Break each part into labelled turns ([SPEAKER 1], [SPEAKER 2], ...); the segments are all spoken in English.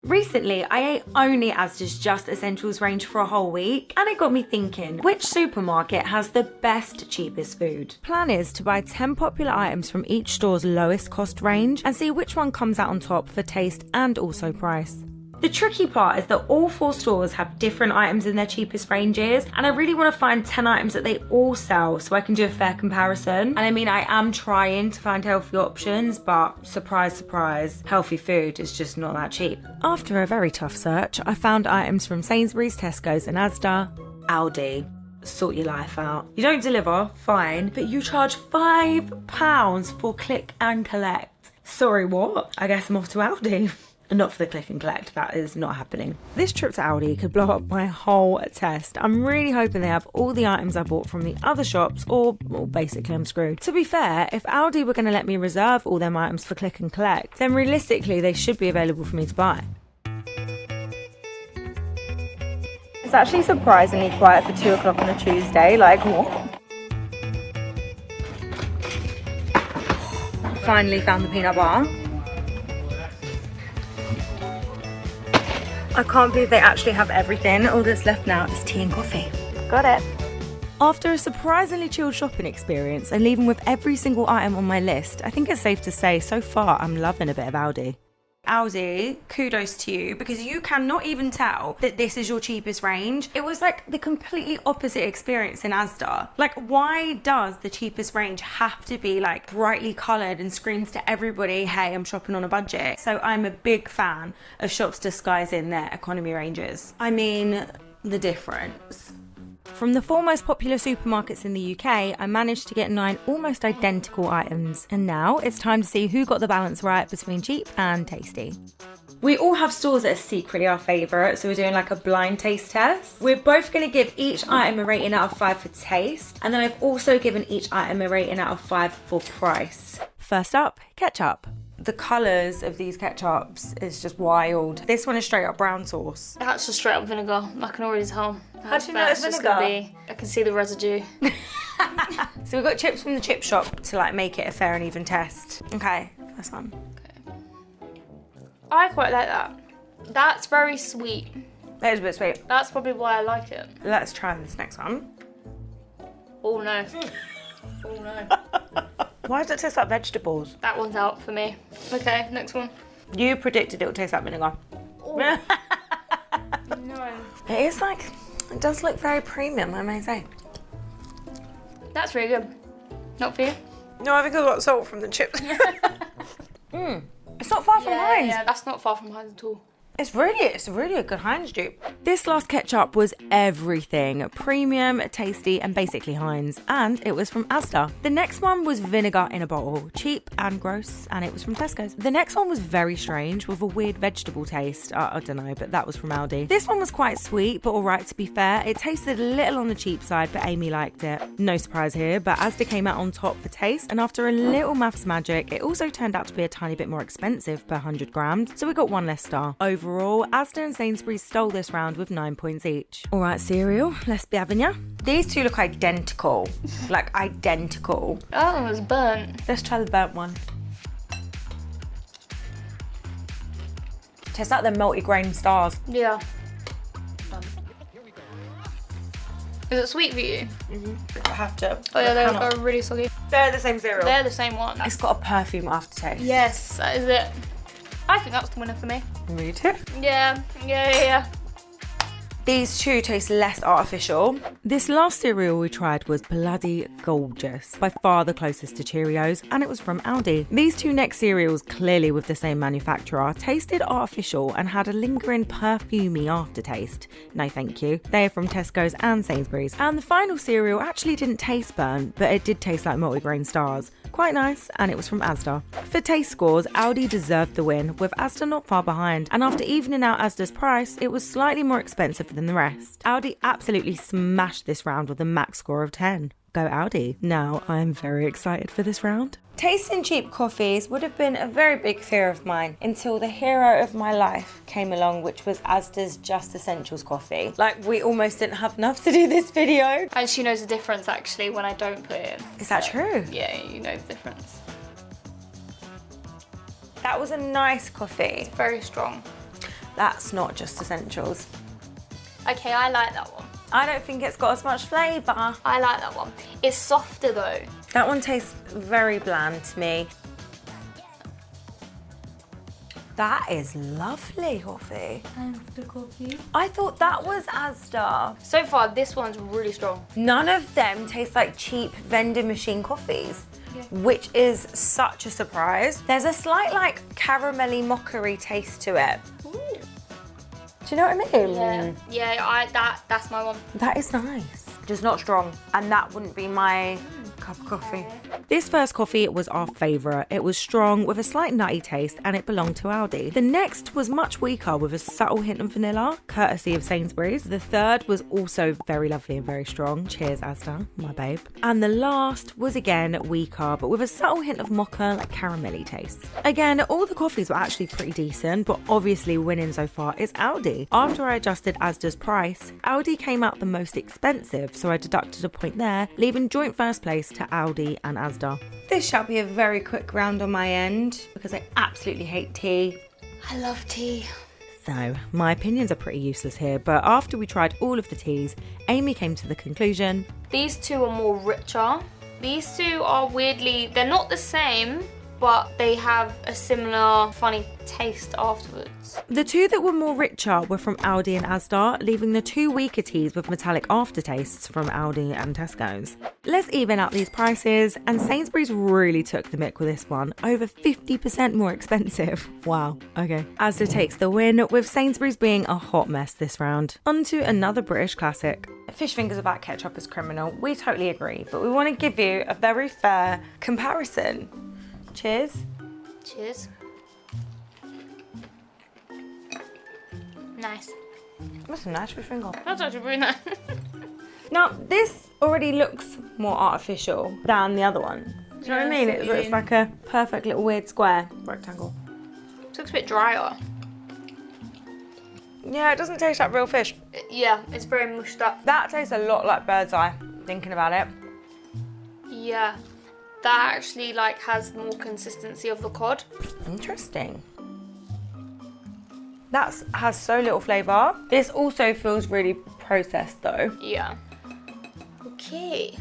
[SPEAKER 1] Recently, I ate only Asda's Just Essentials range for a whole week, and it got me thinking, which supermarket has the best, cheapest food? Plan is to buy 10 popular items from each store's lowest cost range and see which one comes out on top for taste and also price. The tricky part is that all 4 stores have different items in their cheapest ranges, and I really want to find 10 items that they all sell so I can do a fair comparison. And I mean, I am trying to find healthy options, but surprise, surprise, healthy food is just not that cheap. After a very tough search, I found items from Sainsbury's, Tesco's and Asda. Aldi. Sort your life out. You don't deliver, fine, but you charge £5 for click and collect. Sorry, what? I guess I'm off to Aldi. Not for the click and collect, that is not happening. This trip to Aldi could blow up my whole test. I'm really hoping they have all the items I bought from the other shops, or well, basically I'm screwed. To be fair, if Aldi were going to let me reserve all them items for click and collect, then realistically they should be available for me to buy. It's actually surprisingly quiet for 2 o'clock on a Tuesday, like what? Finally found the peanut bar. I can't believe they actually have everything. All that's left now is tea and coffee. Got it. After a surprisingly chilled shopping experience and leaving with every single item on my list, I think it's safe to say so far I'm loving a bit of Aldi. Aldi, kudos to you, because you cannot even tell that this is your cheapest range. It was like the completely opposite experience in Asda. Like, why does the cheapest range have to be like brightly coloured and screams to everybody, hey, I'm shopping on a budget? So I'm a big fan of shops disguising their economy ranges. I mean, the difference. From the 4 most popular supermarkets in the UK, I managed to get 9 almost identical items. And now it's time to see who got the balance right between cheap and tasty. We all have stores that are secretly our favourite, so we're doing like a blind taste test. We're both going to give each item a rating out of 5 for taste, and then I've also given each item a rating out of 5 for price. First up, ketchup. The colours of these ketchups is just wild. This one is straight up brown sauce.
[SPEAKER 2] That's just straight up vinegar. I can already tell.
[SPEAKER 1] How do you know it's vinegar?
[SPEAKER 2] I can see the residue.
[SPEAKER 1] So we've got chips from the chip shop to like make it a fair and even test. Okay, first one.
[SPEAKER 2] Okay. I quite like that. That's very sweet.
[SPEAKER 1] That is a bit sweet.
[SPEAKER 2] That's probably why I like it.
[SPEAKER 1] Let's try this next one.
[SPEAKER 2] Oh no. Oh no.
[SPEAKER 1] Why does it taste like vegetables?
[SPEAKER 2] That one's out for me. Okay, next one.
[SPEAKER 1] You predicted it would taste like vinegar.
[SPEAKER 2] No.
[SPEAKER 1] It is like, it does look very premium, I may say.
[SPEAKER 2] That's really good. Not for you?
[SPEAKER 1] No, I think I got salt from the chips. It's not far from Heinz.
[SPEAKER 2] Yeah, that's not far from Heinz at all.
[SPEAKER 1] It's really a good Heinz dupe. This last ketchup was everything. Premium, tasty, and basically Heinz. And it was from Asda. The next one was vinegar in a bottle. Cheap and gross, and it was from Tesco's. The next one was very strange with a weird vegetable taste. I don't know, but that was from Aldi. This one was quite sweet, but alright to be fair. It tasted a little on the cheap side, but Amy liked it. No surprise here, but Asda came out on top for taste, and after a little maths magic, it also turned out to be a tiny bit more expensive per 100 grams, so we got 1 less star. Overall, Asda and Sainsbury's stole this round with 9 points each. Alright, cereal, let's be having ya. These two look identical. Like, identical.
[SPEAKER 2] Oh, it's burnt.
[SPEAKER 1] Let's try the burnt one. Tastes like the multi-grain stars.
[SPEAKER 2] Yeah. Is it sweet for you?
[SPEAKER 1] I have to.
[SPEAKER 2] Oh yeah, they're really soggy.
[SPEAKER 1] They're the same cereal.
[SPEAKER 2] They're the same one.
[SPEAKER 1] It's got a perfume aftertaste.
[SPEAKER 2] Yes, that is it. I think that's the winner for me.
[SPEAKER 1] Me too.
[SPEAKER 2] Yeah.
[SPEAKER 1] These two taste less artificial. This last cereal we tried was bloody gorgeous. By far the closest to Cheerios, and it was from Aldi. These two next cereals, clearly with the same manufacturer, tasted artificial and had a lingering perfumey aftertaste. No thank you. They are from Tesco's and Sainsbury's. And the final cereal actually didn't taste burnt, but it did taste like multigrain stars. Quite nice, and it was from Asda. For taste scores, Aldi deserved the win, with Asda not far behind, and after evening out Asda's price, it was slightly more expensive than the rest. Aldi absolutely smashed this round with a max score of 10. Go Aldi. Now I'm very excited for this round. Tasting cheap coffees would have been a very big fear of mine until the hero of my life came along, which was Asda's Just Essentials coffee. Like, we almost didn't have enough to do this video.
[SPEAKER 2] And she knows the difference actually when I don't put it in.
[SPEAKER 1] Is that true?
[SPEAKER 2] Yeah, you know the difference.
[SPEAKER 1] That was a nice coffee.
[SPEAKER 2] It's very strong.
[SPEAKER 1] That's not just essentials.
[SPEAKER 2] Okay, I like that one.
[SPEAKER 1] I don't think it's got as much flavour.
[SPEAKER 2] I like that one. It's softer though.
[SPEAKER 1] That one tastes very bland to me. That is lovely coffee.
[SPEAKER 2] Asda coffee.
[SPEAKER 1] I thought that was Asda.
[SPEAKER 2] So far, this one's really strong.
[SPEAKER 1] None of them taste like cheap vending machine coffees, which is such a surprise. There's a slight like caramelly mockery taste to it.
[SPEAKER 2] Ooh.
[SPEAKER 1] Do you know what I mean?
[SPEAKER 2] Yeah, that's my one.
[SPEAKER 1] That is nice. Just not strong. And that wouldn't be my cup of coffee. This first coffee was our favourite. It was strong with a slight nutty taste and it belonged to Aldi. The next was much weaker with a subtle hint of vanilla, courtesy of Sainsbury's. The third was also very lovely and very strong. Cheers, Asda, my babe. And the last was again weaker, but with a subtle hint of mocha, like caramelly taste. Again, all the coffees were actually pretty decent, but obviously winning so far is Aldi. After I adjusted Asda's price, Aldi came out the most expensive, so I deducted a point there, leaving joint first place to Aldi and Asda. This shall be a very quick round on my end because I absolutely hate tea.
[SPEAKER 2] I love tea.
[SPEAKER 1] So, my opinions are pretty useless here, but after we tried all of the teas, Amy came to the conclusion.
[SPEAKER 2] These two are more richer. These two are weirdly, they're not the same, but they have a similar funny taste afterwards.
[SPEAKER 1] The two that were more richer were from Aldi and Asda, leaving the two weaker teas with metallic aftertastes from Aldi and Tesco's. Let's even out these prices, and Sainsbury's really took the mick with this one, over 50% more expensive. Wow, okay. Asda takes the win, with Sainsbury's being a hot mess this round. On to another British classic. Fish fingers without ketchup is criminal, we totally agree, but we want to give you a very fair comparison. Cheers.
[SPEAKER 2] Cheers. Nice.
[SPEAKER 1] That's a nice fish finger.
[SPEAKER 2] That's actually really nice.
[SPEAKER 1] Now, this already looks more artificial than the other one. Do you know what I mean? It's like a perfect little weird square rectangle.
[SPEAKER 2] It looks a bit drier.
[SPEAKER 1] Yeah, it doesn't taste like real fish.
[SPEAKER 2] Yeah, it's very mushed up.
[SPEAKER 1] That tastes a lot like bird's eye, thinking about it.
[SPEAKER 2] Yeah. That actually like has more consistency of the cod.
[SPEAKER 1] Interesting. That has so little flavour. This also feels really processed though.
[SPEAKER 2] Yeah. Okay.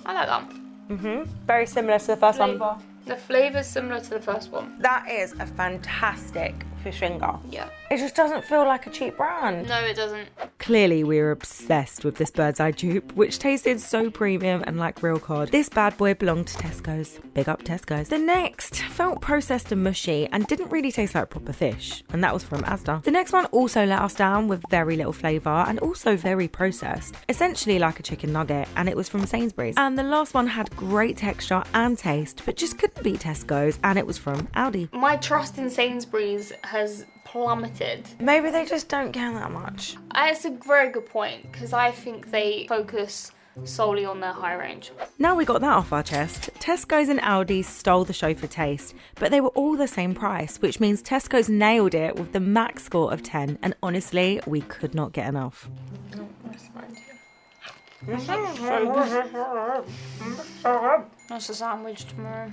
[SPEAKER 2] I like that.
[SPEAKER 1] Very similar to the first one.
[SPEAKER 2] The flavour's similar to the first one.
[SPEAKER 1] That is a fantastic fish finger.
[SPEAKER 2] Yeah.
[SPEAKER 1] It just doesn't feel like a cheap brand.
[SPEAKER 2] No, it doesn't.
[SPEAKER 1] Clearly, we were obsessed with this bird's eye dupe, which tasted so premium and like real cod. This bad boy belonged to Tesco's. Big up Tesco's. The next felt processed and mushy and didn't really taste like proper fish, and that was from Asda. The next one also let us down with very little flavour and also very processed, essentially like a chicken nugget, and it was from Sainsbury's. And the last one had great texture and taste, but just couldn't beat Tesco's, and it was from Aldi.
[SPEAKER 2] My trust in Sainsbury's has plummeted.
[SPEAKER 1] Maybe they just don't care that much.
[SPEAKER 2] It's a very good point, because I think they focus solely on their high range.
[SPEAKER 1] Now we got that off our chest, Tesco's and Aldi stole the show for taste, but they were all the same price, which means Tesco's nailed it with the max score of 10, and honestly, we could not get enough.
[SPEAKER 2] That's a sandwich tomorrow.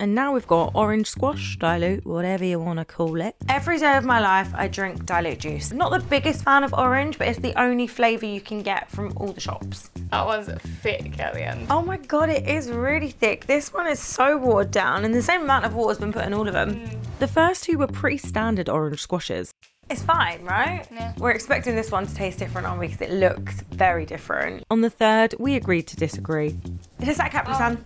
[SPEAKER 1] And now we've got orange squash, dilute, whatever you want to call it. Every day of my life, I drink dilute juice. Not the biggest fan of orange, but it's the only flavour you can get from all the shops.
[SPEAKER 2] That one's thick at the end.
[SPEAKER 1] Oh my god, it is really thick. This one is so watered down, and the same amount of water's been put in all of them. The first two were pretty standard orange squashes. It's fine, right?
[SPEAKER 2] Yeah.
[SPEAKER 1] We're expecting this one to taste different, aren't we? Because it looks very different. On the third, we agreed to disagree. It tastes like Capri Sun.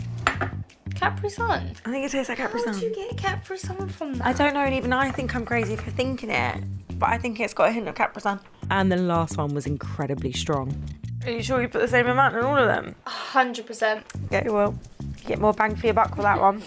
[SPEAKER 2] Capri Sun?
[SPEAKER 1] I think it tastes like Capri Sun.
[SPEAKER 2] How did you get Capri Sun from that?
[SPEAKER 1] I don't know, and even I think I'm crazy for thinking it, but I think it's got a hint of Capri Sun. And the last one was incredibly strong. Are you sure you put the same amount in all of them?
[SPEAKER 2] 100%.
[SPEAKER 1] Yeah, you will. Get more bang for your buck for that one.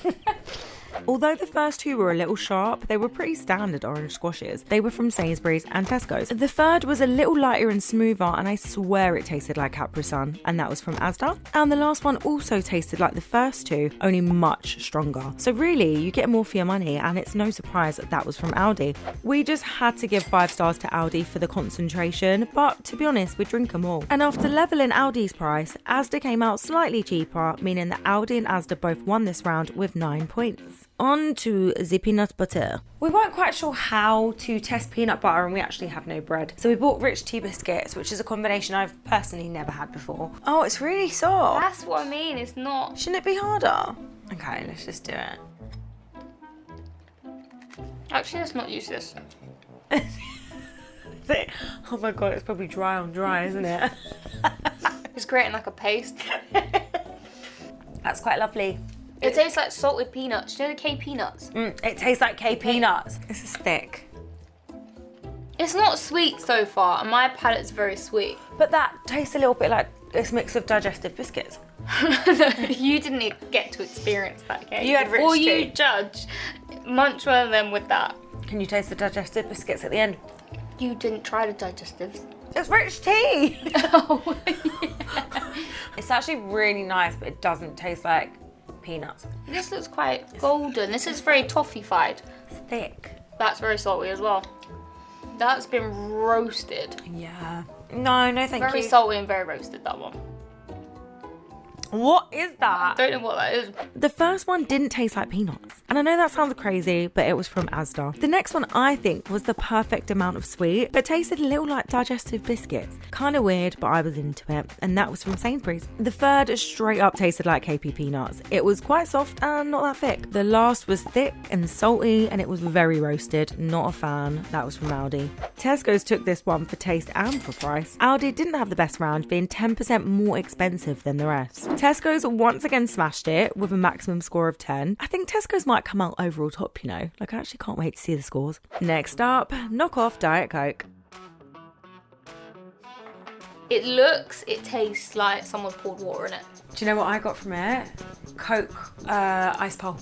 [SPEAKER 1] Although the first two were a little sharp, they were pretty standard orange squashes. They were from Sainsbury's and Tesco's. The third was a little lighter and smoother, and I swear it tasted like Capri Sun, and that was from Asda. And the last one also tasted like the first two, only much stronger. So really, you get more for your money, and it's no surprise that that was from Aldi. We just had to give 5 stars to Aldi for the concentration, but to be honest, we'd drink them all. And after levelling Aldi's price, Asda came out slightly cheaper, meaning that Aldi and Asda both won this round with 9 points. On to the peanut butter. We weren't quite sure how to test peanut butter and we actually have no bread. So we bought rich tea biscuits, which is a combination I've personally never had before. Oh, it's really soft.
[SPEAKER 2] That's what I mean, it's not.
[SPEAKER 1] Shouldn't it be harder? Okay, let's just do it.
[SPEAKER 2] Actually, let's not use this.
[SPEAKER 1] Oh my god, it's probably dry on dry, isn't it?
[SPEAKER 2] It's creating like a paste.
[SPEAKER 1] That's quite lovely.
[SPEAKER 2] It tastes like salted peanuts. You know the K peanuts?
[SPEAKER 1] It tastes like K peanuts. This is thick.
[SPEAKER 2] It's not sweet so far, and my palate's very sweet.
[SPEAKER 1] But that tastes a little bit like this mix of digestive biscuits.
[SPEAKER 2] No, you didn't get to experience that, okay?
[SPEAKER 1] You had rich
[SPEAKER 2] Or
[SPEAKER 1] tea.
[SPEAKER 2] you judge. Munch one of them with that.
[SPEAKER 1] Can you taste the digestive biscuits at the end?
[SPEAKER 2] You didn't try the digestives.
[SPEAKER 1] It's rich tea!
[SPEAKER 2] Oh, yeah.
[SPEAKER 1] It's actually really nice, but it doesn't taste like peanuts.
[SPEAKER 2] This looks quite golden. This is very toffee-fied.
[SPEAKER 1] It's thick.
[SPEAKER 2] That's very salty as well. That's been roasted.
[SPEAKER 1] Yeah. No, thank you.
[SPEAKER 2] Very salty and very roasted, that one.
[SPEAKER 1] What is that?
[SPEAKER 2] Don't know what that is.
[SPEAKER 1] The first one didn't taste like peanuts. And I know that sounds crazy, but it was from Asda. The next one I think was the perfect amount of sweet, but tasted a little like digestive biscuits. Kind of weird, but I was into it. And that was from Sainsbury's. The third straight up tasted like KP peanuts. It was quite soft and not that thick. The last was thick and salty and it was very roasted. Not a fan. That was from Aldi. Tesco's took this one for taste and for price. Aldi didn't have the best round, being 10% more expensive than the rest. Tesco's once again smashed it with a maximum score of 10. I think Tesco's might come out overall top, you know. Like, I actually can't wait to see the scores. Next up, knock off Diet Coke.
[SPEAKER 2] It tastes like someone's poured water in it.
[SPEAKER 1] Do you know what I got from it? Coke ice pole.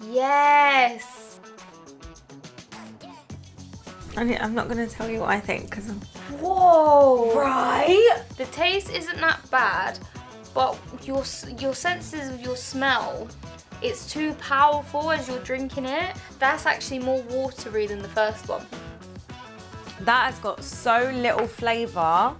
[SPEAKER 2] Yes.
[SPEAKER 1] I'm not going to tell you what I think because
[SPEAKER 2] Whoa.
[SPEAKER 1] Right?
[SPEAKER 2] The taste isn't that bad, but your senses of your smell, it's too powerful as you're drinking it. That's actually more watery than the first one.
[SPEAKER 1] That has got so little flavour.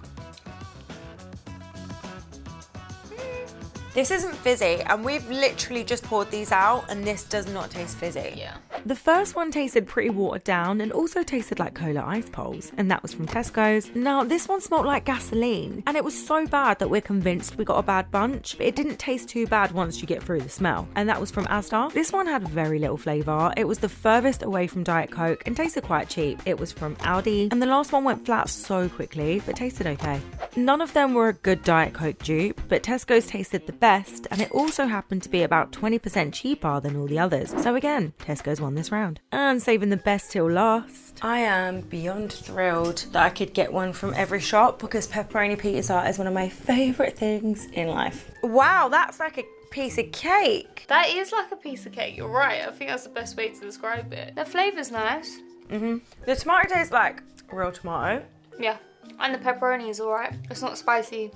[SPEAKER 1] This isn't fizzy, and we've literally just poured these out, and this does not taste fizzy.
[SPEAKER 2] Yeah.
[SPEAKER 1] The first one tasted pretty watered down and also tasted like cola ice poles, and that was from Tesco's. Now, this one smelled like gasoline, and it was so bad that we're convinced we got a bad bunch, but it didn't taste too bad once you get through the smell, and that was from Asda. This one had very little flavour. It was the furthest away from Diet Coke and tasted quite cheap. It was from Aldi, and the last one went flat so quickly, but tasted okay. None of them were a good Diet Coke dupe, but Tesco's tasted the best, and it also happened to be about 20% cheaper than all the others. So again, Tesco's won this round. And saving the best till last, I am beyond thrilled that I could get one from every shop because pepperoni pizza is one of my favourite things in life. Wow, that's like a piece of cake.
[SPEAKER 2] That is like a piece of cake, you're right. I think that's the best way to describe it. The flavour's nice.
[SPEAKER 1] The tomato tastes like real tomato.
[SPEAKER 2] Yeah. And the pepperoni is alright. It's not spicy.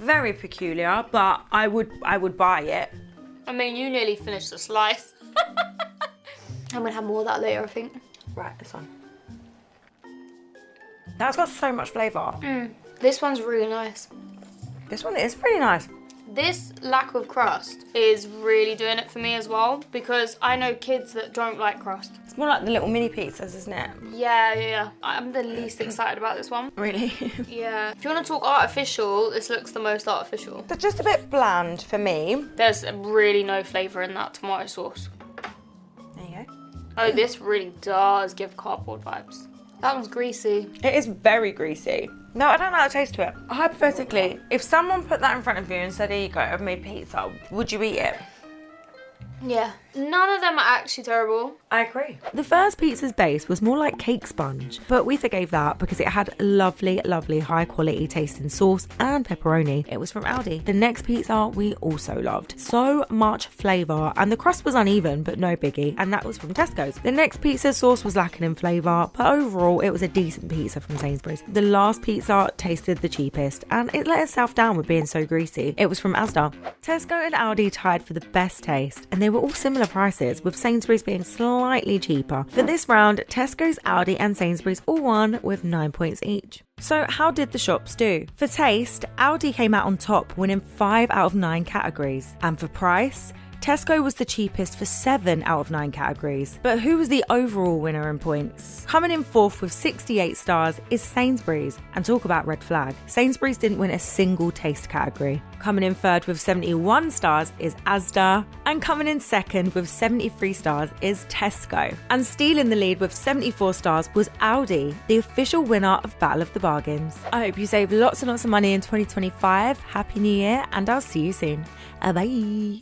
[SPEAKER 1] Very peculiar, but I would buy it.
[SPEAKER 2] I mean, you nearly finished the slice. I'm gonna have more of that later, I think.
[SPEAKER 1] Right, this one. That's got so much flavour.
[SPEAKER 2] This one's really nice.
[SPEAKER 1] This one is pretty nice.
[SPEAKER 2] This lack of crust is really doing it for me as well, because I know kids that don't like crust.
[SPEAKER 1] It's more like the little mini pizzas, isn't it?
[SPEAKER 2] Yeah. I'm the least excited about this one.
[SPEAKER 1] Really?
[SPEAKER 2] Yeah. If you want to talk artificial, this looks the most artificial.
[SPEAKER 1] It's just a bit bland for me.
[SPEAKER 2] There's really no flavour in that tomato sauce.
[SPEAKER 1] There you go.
[SPEAKER 2] Oh, this really does give cardboard vibes. That one's greasy.
[SPEAKER 1] It is very greasy. No, I don't like the taste to it. Hypothetically, if someone put that in front of you and said, here you go, I've made pizza, would you eat it?
[SPEAKER 2] Yeah. None of them are actually terrible.
[SPEAKER 1] I agree. The first pizza's base was more like cake sponge, but we forgave that because it had lovely, lovely high quality tasting sauce and pepperoni. It was from Aldi. The next pizza we also loved. So much flavour, and the crust was uneven, but no biggie, and that was from Tesco's. The next pizza sauce was lacking in flavour, but overall it was a decent pizza from Sainsbury's. The last pizza tasted the cheapest, and it let itself down with being so greasy. It was from Asda. Tesco and Aldi tied for the best taste, and they were all similar prices, with Sainsbury's being slightly cheaper. For this round, Tesco's, Aldi and Sainsbury's all won with 9 points each. So how did the shops do? For taste, Aldi came out on top, winning 5 out of 9 categories. And for price, Tesco was the cheapest for 7 out of 9 categories. But who was the overall winner in points? Coming in 4th with 68 stars is Sainsbury's. And talk about red flag. Sainsbury's didn't win a single taste category. Coming in 3rd with 71 stars is Asda. And coming in 2nd with 73 stars is Tesco. And stealing the lead with 74 stars was Aldi, the official winner of Battle of the Bargains. I hope you save lots and lots of money in 2025. Happy New Year, and I'll see you soon. Bye.